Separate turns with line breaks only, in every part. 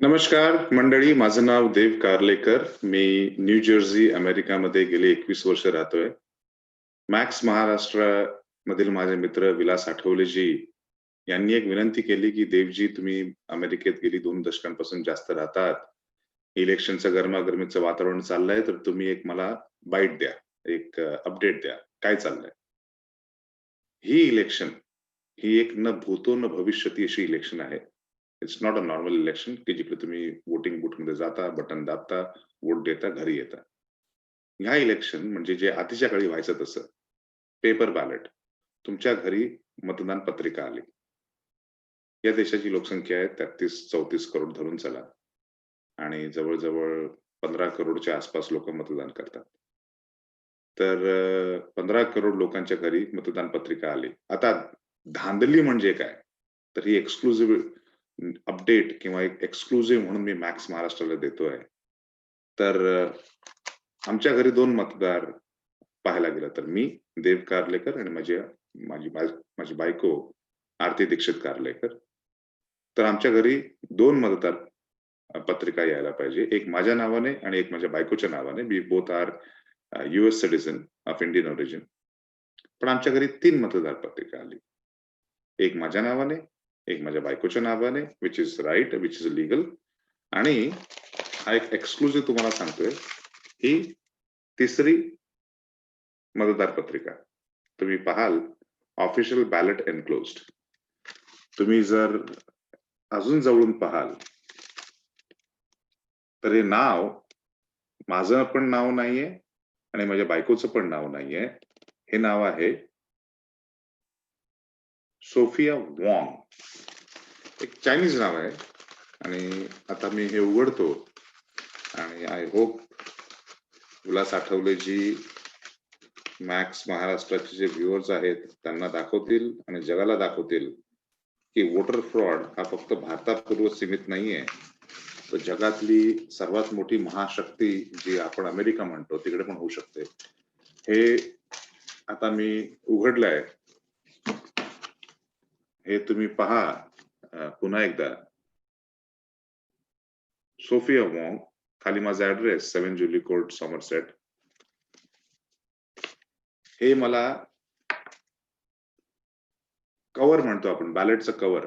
नमस्कार मंडळी, माझं नाव देव कार्लेकर. मी न्यू जर्सी अमेरिकामध्ये गेले 21 वर्ष राहतोय. मॅक्स महाराष्ट्र मधील माझे मित्र विलास आठवलेजी यांनी एक विनंती केली की देवजी, तुम्ही अमेरिकेत गेली 2 दशकांपासून जास्त राहतात. इलेक्शनचं गरमागरमीचं वातावरण चाललंय, तर तुम्ही एक मला बाईट द्या, एक अपडेट द्या. काय चाललंय? ही इलेक्शन ही एक न भूतो न भविष्यती अशी इलेक्शन आहे. It's not a normal election की जिकडे तुम्ही वोटिंग बूथमध्ये जाता, बटन दाबता, वोट देता, घरी येता. ह्या इलेक्शन म्हणजे जे आधीच्या काळी व्हायचं तसं, पेपर बॅलेट. तुमच्या घरी मतदान पत्रिका आली. या देशाची लोकसंख्या आहे 33-34 करोड धरून चला आणि जवळ-जवळ 15 करोडच्या आसपास लोक मतदान करतात. तर 15 करोड लोकांच्या घरी मतदान पत्रिका आली. आता धांदली म्हणजे काय? तर ही एक्सक्लुसिव्ह अपडेट किंवा एक एक्सक्लुसिव्ह म्हणून मी मॅक्स महाराष्ट्राला देतोय. तर आमच्या घरी 2 मतदार पाहायला गेलं तर मी देव कार्लेकर आणि माझी बायको आरती दीक्षित कार्लेकर. तर आमच्या घरी 2 मतदार पत्रिका यायला पाहिजे. एक माझ्या नावाने आणि एक माझ्या बायकोच्या नावाने. We both are US citizen of Indian origin. पण आमच्या घरी 3 मतदार पत्रिका आली. एक माझ्या नावाने, एक माझ्या बायकोच्या नावाने, which is right, which is legal. आणि हा एक एक्सक्लुसिव्ह तुम्हाला सांगतोय, ही तिसरी मतदार पत्रिका. तुम्ही पाहाल ऑफिशियल बॅलेट एनक्लोज्ड. तुम्ही जर अजून जवळून पाहाल तर हे नाव माझं पण नाव नाहीये आणि माझ्या बायकोचं पण नाव नाहीये. हे नाव आहे सोफिया वॉंग. एक चायनीज नाव आहे. आणि आता मी हे उघडतो आणि आय होप विलास आठवलेजी, मॅक्स महाराष्ट्राचे जे व्ह्युअर्स आहेत त्यांना दाखवतील आणि जगाला दाखवतील की वोटर फ्रॉड हा फक्त भारतापूर्व सीमित नाहीये, तर जगातली सर्वात मोठी महाशक्ती जी आपण अमेरिका म्हणतो तिकडे पण होऊ शकते. हे आता मी उघडलंय. हे तुम्ही पहा पुन्हा एकदा. सोफिया वॉंग, खाली माझा ऍड्रेस 7 जुली कोर्ट, सॉमरसेट. हे मला कव्हर म्हणतो आपण, बॅलेटचं कव्हर.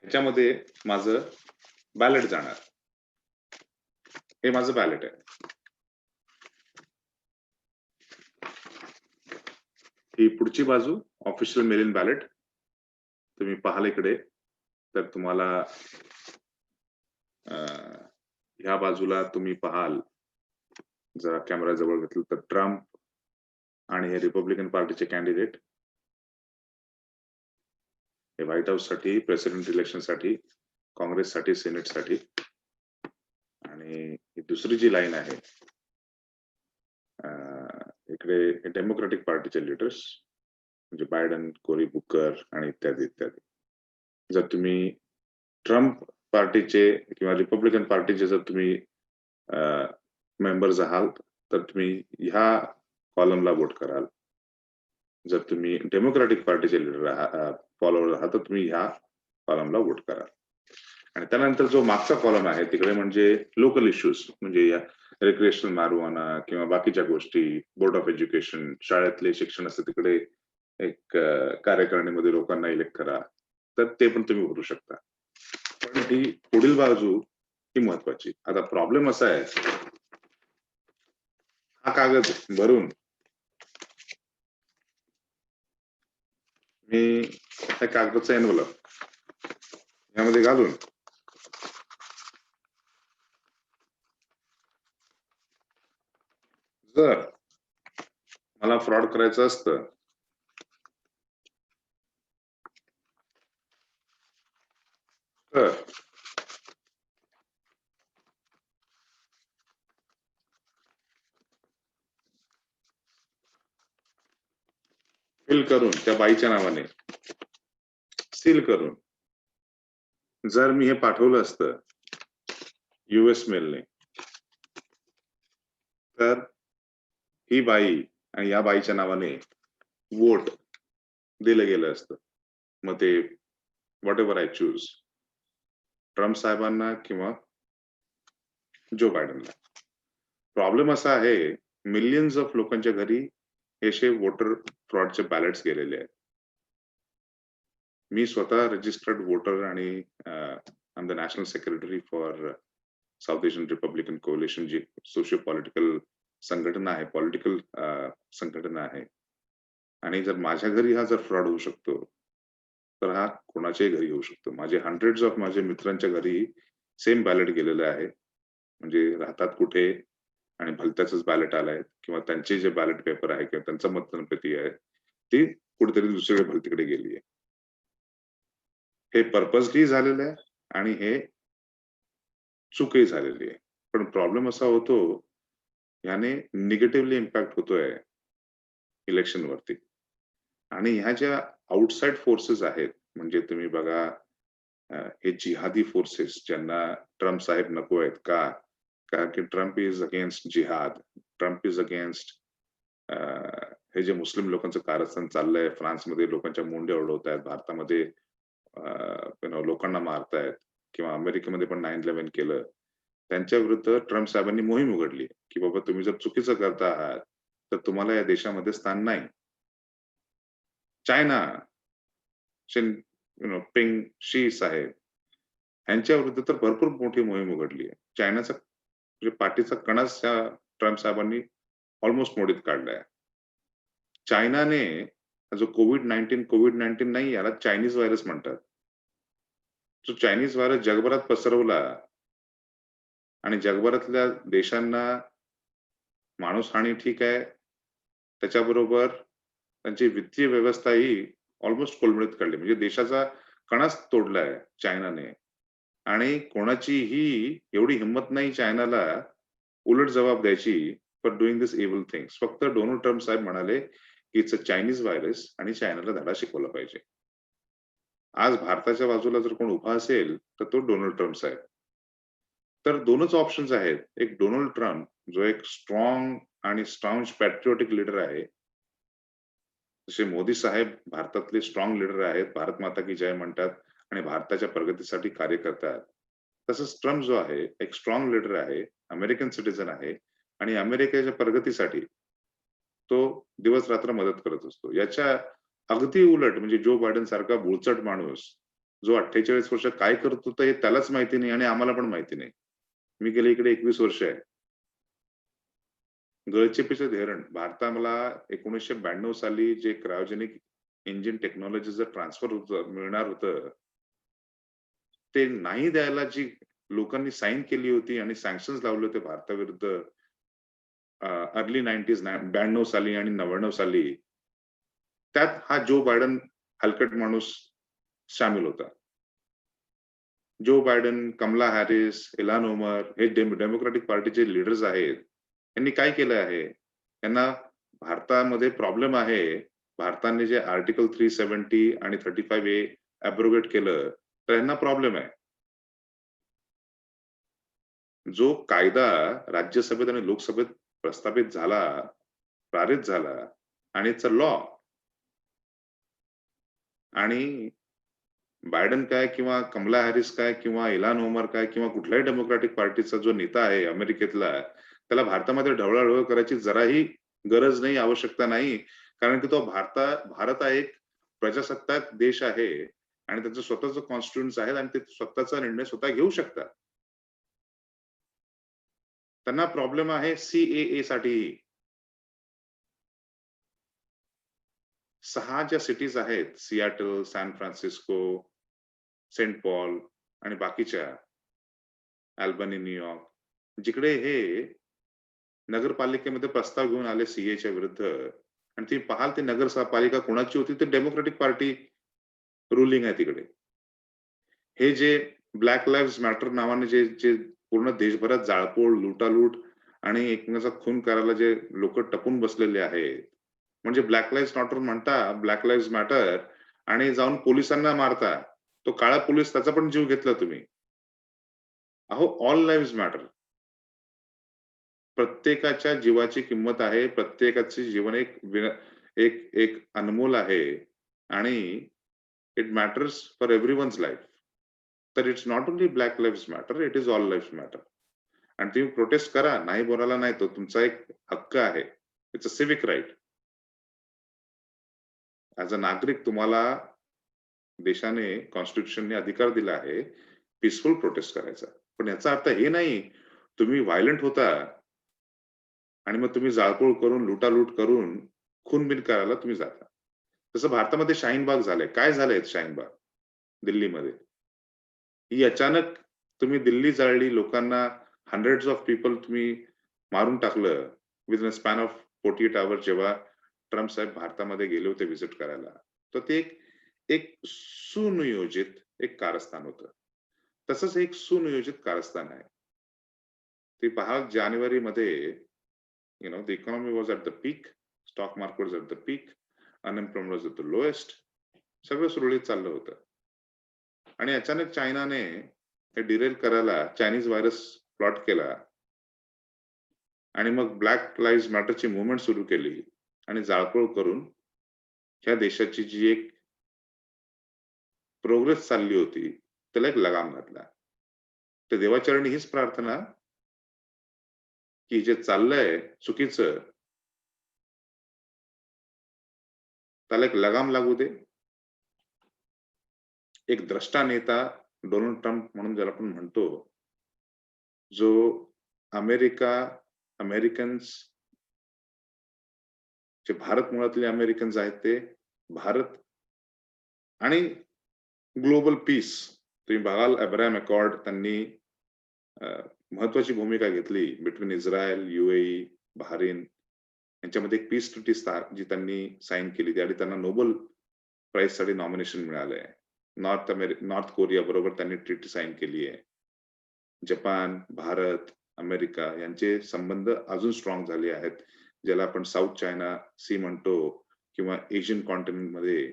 ह्याच्यामध्ये माझं बॅलेट जाणार. हे माझं बॅलेट आहे. ही पुढची बाजू ऑफिशियल मेल इन बॅलेट. तुम्ही पाहाल इकडे तर तुम्हाला ह्या बाजूला तुम्ही पाहाल, जरा कॅमेरा जवळ घेतलं तर ट्रम्प आणि हे रिपब्लिकन पार्टीचे कॅन्डिडेट. हे व्हाईट हाऊस साठी, प्रेसिडेंट इलेक्शन साठी, काँग्रेस साठी, सेनेट साठी. आणि दुसरी जी लाईन आहे इकडे डेमोक्रेटिक पार्टीचे लीडर्स म्हणजे बायडन, कोरी बुकर आणि इत्यादी इत्यादी. जर तुम्ही ट्रम्प पार्टीचे किंवा रिपब्लिकन पार्टीचे जर तुम्ही मेंबर्स आहात तर तुम्ही ह्या कॉलमला वोट कराल. जर तुम्ही डेमोक्रेटिक पार्टीचे लीडर फॉलोअर आहात तर तुम्ही ह्या कॉलमला वोट कराल. आणि त्यानंतर जो मागचा कॉलम आहे तिकडे म्हणजे लोकल इश्यूज, म्हणजे रिक्रिएशनल मारुआना किंवा बाकीच्या गोष्टी, बोर्ड ऑफ एज्युकेशन, शाळेतले शिक्षण असते तिकडे एक कार्यकारिणीमध्ये लोकांना इलेक्ट करा, तर ते पण तुम्ही भरू शकता. पण ही पुढील बाजू ही महत्वाची. आता प्रॉब्लेम असा आहे, हा कागद भरून मी त्या कागदाचा एनवलप यामध्ये घालून जर मला फ्रॉड करायचं असतं तर फिल करून त्या बाईच्या नावाने सील करून जर मी हे पाठवलं असतं US मेलने, तर ही बाई आणि या बाईच्या नावाने वोट दिलं गेलं असतं. मग ते what ever I choose, Trump साहेबांना किंवा जो बायडनला. प्रॉब्लेम असा आहे, मिलियन्स ऑफ लोकांच्या घरी हे असे वोटर फ्रॉडचे बॅलेट्स गेलेले आहेत. मी स्वतः रजिस्टर्ड वोटर आणि I am the national secretary for South Asian Republican कोalition, जी सोशिओ पॉलिटिकल संघटना आहे, पॉलिटिकल संघटना आहे. आणि जर माझ्या घरी हा जर फ्रॉड होऊ शकतो, तर हा कोणाच्याही घरी होऊ शकतो. माझे हंड्रेड्स ऑफ माझे मित्रांच्या घरी सेम बॅलेट गेलेलं आहे. म्हणजे राहतात कुठे आणि भलत्याचंच बॅलेट आलंय किंवा त्यांचे जे बॅलेट पेपर आहे किंवा त्यांचं मतपेटी आहे, ती कुठेतरी दुसरीकडे भलतीकडे गेली आहे. हे पर्पजली झालेलं आहे आणि हे चूकही झालेली आहे. पण प्रॉब्लेम असा होतो, याने निगेटिव्हली इम्पॅक्ट होतोय इलेक्शनवरती. आणि ह्या ज्या आउटसाइड फोर्सेस आहेत, म्हणजे तुम्ही बघा हे जिहादी फोर्सेस ज्यांना ट्रम्प साहेब नको आहेत का? कारण की ट्रम्प इज अगेन्स्ट जिहाद, ट्रम्प इज अगेन्स्ट हे जे मुस्लिम लोकांचं कारस्थान चाललंय, फ्रान्समध्ये लोकांच्या मुंड्या उडवतायत, भारतामध्ये लोकांना मारतायत किंवा अमेरिकेमध्ये पण 9/11 केलं. त्यांच्या विरुद्ध ट्रम्प साहेबांनी मोहीम उघडली की बाबा तुम्ही जर चुकीचं करता आहात, तर तुम्हाला या देशामध्ये स्थान नाही. चायना, पिंग शी साहेब यांच्या विरुद्ध तर भरपूर मोठी मोहीम उघडली आहे. चायनाचा म्हणजे पाठीचा कणाच त्या ट्रम्प साहेबांनी ऑलमोस्ट मोडीत काढलाय. चायनाने जो कोविड-19 नाही, याला चायनीज व्हायरस म्हणतात. जो चायनीज व्हायरस जगभरात पसरवला आणि जगभरातल्या देशांना माणूसहानी ठीक आहे, त्याच्याबरोबर त्यांची वित्तीय व्यवस्था ही ऑलमोस्ट कोलमडीत काढली. म्हणजे देशाचा कणाच तोडलाय चायनाने. आणि कोणाचीही एवढी हिंमत नाही चायनाला उलट जबाब द्यायची for doing this evil things. फक्त डोनाल्ड ट्रम्प साहेब म्हणाले की इट्स अ चायनीज व्हायरस आणि चायनाला धडा शिकवला पाहिजे. आज भारताच्या बाजूला जर कोण उभा असेल, तर तो डोनाल्ड ट्रम्प साहेब. तर दोनच ऑप्शन्स आहेत. एक डोनाल्ड ट्रम्प, जो एक स्ट्रॉंग आणि स्टाउंच पॅट्रियोटिक लीडर आहे. जसे मोदी साहेब भारतातले स्ट्रॉंग लीडर आहेत, भारत माता की जय म्हणतात आणि भारताच्या प्रगतीसाठी कार्य करतात. तसंच ट्रम्प जो आहे, एक स्ट्रॉंग लीडर आहे, अमेरिकन सिटिझन आहे आणि अमेरिकेच्या प्रगतीसाठी तो दिवस-रात्र मदत करत असतो. याच्या अगदी उलट म्हणजे जो बायडेन सारखा बोळचट माणूस, जो 48 वर्ष काय करत होता हे त्यालाच माहिती नाही आणि आम्हाला पण माहिती नाही. मी गेले इकडे 21 वर्ष आहे. गळचेपीचं धोरण भारताला 1992 साली जे क्रायोजेनिक इंजिन टेक्नॉलॉजीचं ट्रान्सफर मिळणार होतं, ते नाही द्यायला जी लोकांनी साइन केली होती आणि सँक्शन्स लावले होते भारताविरुद्ध अर्ली 92 साली आणि 99 साली, त्यात हा जो बायडन हलकट माणूस शामिल होता. Joe Biden, Kamala Harris, Ilhan Omar हे डेमोक्रॅटिक पार्टीचे लीडर्स आहेत. यांनी काय केलं आहे? त्यांना भारतामध्ये प्रॉब्लेम आहे. भारताने जे आर्टिकल 370 आणि 35A ॲब्रोगेट केलं, तर यांना प्रॉब्लेम आहे. जो कायदा राज्यसभेत आणि लोकसभेत प्रस्थापित झाला, पारित झाला आणि इट्स अ लॉ. आणि बायडन काय किंवा कमला हॅरिस काय किंवा इल्हान ओमर काय किंवा कुठल्याही डेमोक्रॅटिक पार्टीचा जो नेता आहे अमेरिकेतला, त्याला भारतामध्ये ढवळाढवळ करायची जराही गरज नाही, आवश्यकता नाही. कारण की तो भारत हा एक प्रजासत्ताक देश आहे आणि त्याचं स्वतःचं कॉन्स्टिट्यूशन्स आहेत आणि ते स्वतःचा निर्णय स्वतः घेऊ शकतात. त्यांना प्रॉब्लेम आहे सी साठी. 6 ज्या सिटीज आहेत, Seattle, San Francisco, Saint Paul आणि बाकीच्या अल्बनी, न्यूयॉर्क, जिकडे हे नगरपालिकेमध्ये प्रस्ताव घेऊन आले सीएच्या विरुद्ध आणि ती पाहाल ती नगरपालिका कोणाची होती, ते डेमोक्रॅटिक पार्टी रुलिंग आहे तिकडे. हे जे ब्लॅक लाईव्हज मॅटर नावाने जे जे पूर्ण देशभरात जाळपोळ, लुटालूट आणि एकमेकांचा खून करायला जे लोक टपून बसलेले आहेत. म्हणजे ब्लॅक लाईव्हज मॅटर म्हणता, ब्लॅक लाईव्हज मॅटर आणि जाऊन पोलिसांना मारता. तो काळा पोलीस त्याचा पण जीव घेतला तुम्ही. अहो ऑल लाईव्हज मॅटर. प्रत्येकाच्या जीवाची किंमत आहे. प्रत्येकाचे जीवन एक एक एक अनमोल आहे आणि it matters for everyone's life. तर it's not only black lives matter, it is all lives matter. आणि तुम्ही प्रोटेस्ट करा, नाही बोलायला नाही, तो तुमचा एक हक्क आहे. It's a civic right. As a नागरिक तुम्हाला देशाने, कॉन्स्टिट्यूशनने अधिकार दिला आहे पीसफुल प्रोटेस्ट करायचा. पण याचा अर्थ हे नाही तुम्ही व्हायलंट होता आणि मग तुम्ही जाळपोळ करून, लुटालूट करून, खून-बिन करायला तुम्ही जाता. तसं भारतामध्ये शाहीनबाग झालंय. काय झालंय शाहीनबाग दिल्लीमध्ये? ही अचानक तुम्ही दिल्ली जाळली, लोकांना हंड्रेड्स ऑफ पीपल तुम्ही मारून टाकलं within a span of 48 hours जेव्हा ट्रम्प साहेब भारतामध्ये गेले होते व्हिजिट करायला. तर ते एक एक सुनियोजित एक कारस्थान होतं. तसंच एक सुनियोजित कारस्थान आहे. ते पहा जानेवारीमध्ये the economy was at the peak, stock market was at the peak, unemployment was at the lowest. सगळं सुरळीत चाललं होतं. आणि अचानक चायनाने हे डिरेल करायला चायनीज व्हायरस प्लॉट केला आणि मग ब्लॅक लाईव्ह मॅटरची मुवमेंट सुरू केली आणि जाळपोळ करून ह्या देशाची जी एक प्रोग्रेस चालली होती त्याला एक लगाम घातला. तर देवाचरणी हीच प्रार्थना की जे चाललंय चुकीचं त्याला एक लगाम लागू दे. एक द्रष्टा नेता डोनाल्ड ट्रम्प म्हणून ज्याला आपण म्हणतो, जो अमेरिका, अमेरिकन्स, जे भारत मुळातले अमेरिकन्स आहेत ते भारत आणि ग्लोबल पीस तुम्ही बघाल अब्राहम अकॉर्ड त्यांनी महत्वाची भूमिका घेतली बिटवीन इस्रायल, युएई, बहरीन यांच्यामध्ये एक पीस ट्रीटी जी त्यांनी साईन केली त्यावेळी त्यांना नोबेल प्राइज साठी नॉमिनेशन मिळालंय. नॉर्थ कोरिया बरोबर त्यांनी ट्रीटी साईन केली आहे. जपान, भारत, अमेरिका यांचे संबंध अजून स्ट्रॉंग झाले आहेत. ज्याला आपण साऊथ चायना सी म्हणतो किंवा एशियन कॉन्टिनेंट मध्ये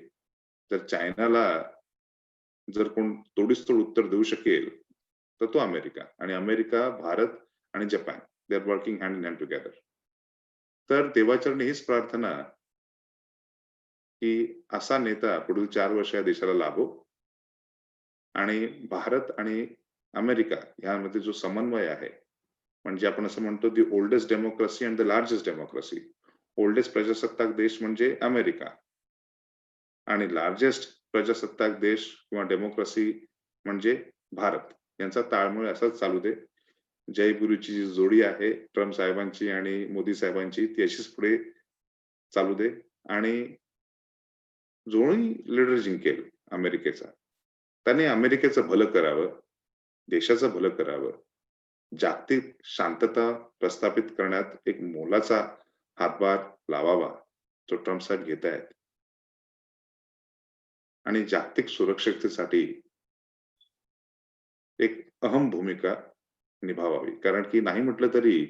तर चायनाला जर कोण तोडीस तोड उत्तर देऊ शकेल तर तो अमेरिका. आणि अमेरिका, भारत आणि Japan they are working hand in hand together. तर देवाचरणी हीच प्रार्थना की असा नेता पुढील 4 वर्ष या देशाला लाभो आणि भारत आणि अमेरिका यामध्ये जो समन्वय आहे म्हणजे आपण असं म्हणतो दी oldest democracy and the largest democracy. Oldest प्रजासत्ताक देश म्हणजे अमेरिका आणि लार्जेस्ट प्रजासत्ताक देश किंवा डेमोक्रेसी म्हणजे भारत. यांचा ताळमेळ असाच चालू दे. जय गुरुची जी जोडी आहे ट्रम्प साहेबांची आणि मोदी साहेबांची ती अशीच पुढे चालू दे आणि जोही लीडर जिंकेल अमेरिकेचा त्याने अमेरिकेचं भलं करावं, देशाचं भलं करावं, जागतिक शांतता प्रस्थापित करण्यात एक मोलाचा हातभार लावावा जो ट्रम्प साहेब घेत आहेत आणि जागतिक सुरक्षिततेसाठी एक अहम भूमिका निभावावी. कारण की नाही म्हटलं तरी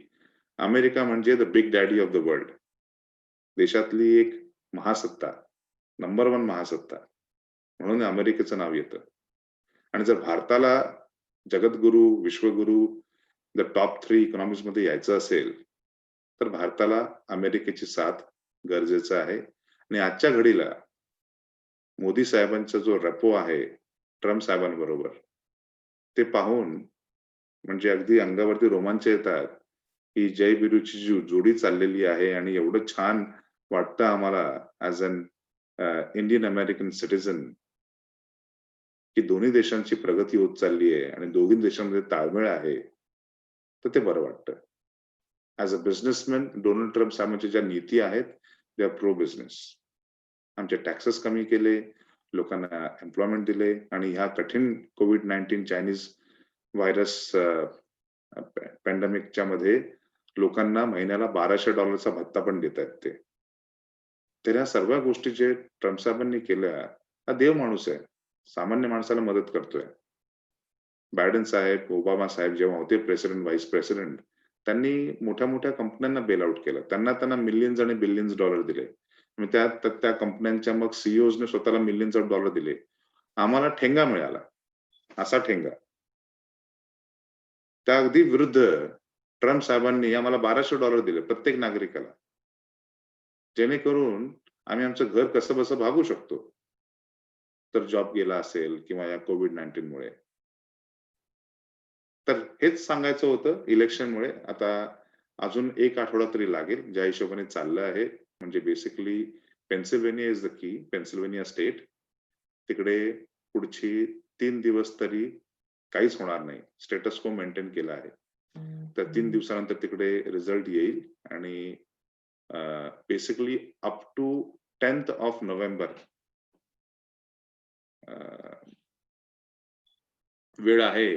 अमेरिका म्हणजे the big daddy of the world. देशातली एक महासत्ता, नंबर 1 महासत्ता म्हणून अमेरिकेचं नाव येतं. आणि जर भारताला जगद्गुरू, विश्वगुरू, द टॉप 3 इकॉनॉमीज मध्ये यायचं असेल तर भारताला अमेरिकेची साथ गरजेचं आहे. आणि आजच्या घडीला मोदी साहेबांचा जो रेपो आहे ट्रम्प साहेबांबरोबर ते पाहून म्हणजे अगदी अंगावरती रोमांच येतात की जय बिरूची जी जोडी चाललेली आहे आणि एवढं छान वाटतं आम्हाला as an Indian American citizen की दोन्ही देशांची प्रगती होत चालली आहे आणि दोन्ही देशांमध्ये ताळमेळ आहे तर ते बरं वाटतं. As a businessman Donald Trump साहेबांच्या ज्या नीती आहेत दे आर प्रो बिझनेस. आमचे टॅक्सेस कमी केले, लोकांना एम्प्लॉयमेंट दिले आणि ह्या कठीण कोविड-19 चायनीज व्हायरस पॅन्डेमिकच्या मध्ये लोकांना महिन्याला $1200 भत्ता पण देत आहेत ते. तर ह्या सर्व गोष्टी जे ट्रम्प साहेबांनी केल्या हा देव माणूस आहे. सामान्य माणसाला मदत करतोय. बायडन साहेब, ओबामा साहेब जेव्हा होते प्रेसिडेंट, व्हाईस प्रेसिडेंट त्यांनी मोठ्या मोठ्या कंपन्यांना बेल आउट केलं. त्यांना मिलियन्स आणि बिलियन्स डॉलर दिले. त्या कंपन्यांच्या मग सीईओजने स्वतःला मिलियन्स ऑफ डॉलर दिले. आम्हाला ठेंगा मिळाला. असा ठेंगा. त्या अगदी विरुद्ध ट्रम्प साहेबांनी आम्हाला $1200 दिले प्रत्येक नागरिकाला. जेणेकरून आम्ही आमचं घर कसं बसं भागू शकतो. तर जॉब गेला असेल किंवा या कोविड-19 मुळे. तर हेच सांगायचं होतं इलेक्शनमुळे. आता अजून 1 आठवडा तरी लागेल, ज्या हिशोबाने चाललं आहे. म्हणजे basically पेन्सिल्व्हेनिया is the key, पेन्सिल्व्हेनिया state. तिकडे पुढची 3 दिवस तरी काहीच होणार नाही. स्टेटस को मेंटेन केला आहे. तर 3 दिवसानंतर तिकडे रिझल्ट येईल आणि basically up to 10th of November वेळ आहे,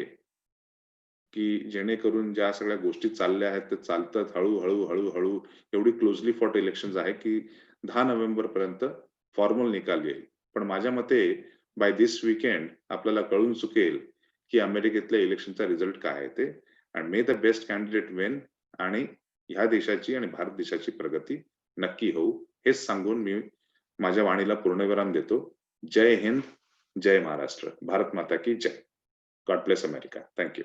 की जेणेकरून ज्या सगळ्या गोष्टी चालल्या आहेत, ते चालतात हळू-हळू एवढी क्लोजली फॉट इलेक्शन्स आहे, की 10 नोव्हेंबर पर्यंत फॉर्मल निकाल येईल. पण माझ्या मते बाय धिस वीकेंड आपल्याला कळून चुकेल, की अमेरिकेतल्या इलेक्शनचा रिझल्ट काय आहे ते. And may the best candidate win आणि ह्या देशाची आणि भारत देशाची प्रगती नक्की होऊ. हेच सांगून मी माझ्या वाणीला पूर्णविराम देतो. जय हिंद, जय महाराष्ट्र. भारत माता की जय. God bless America. Thank you.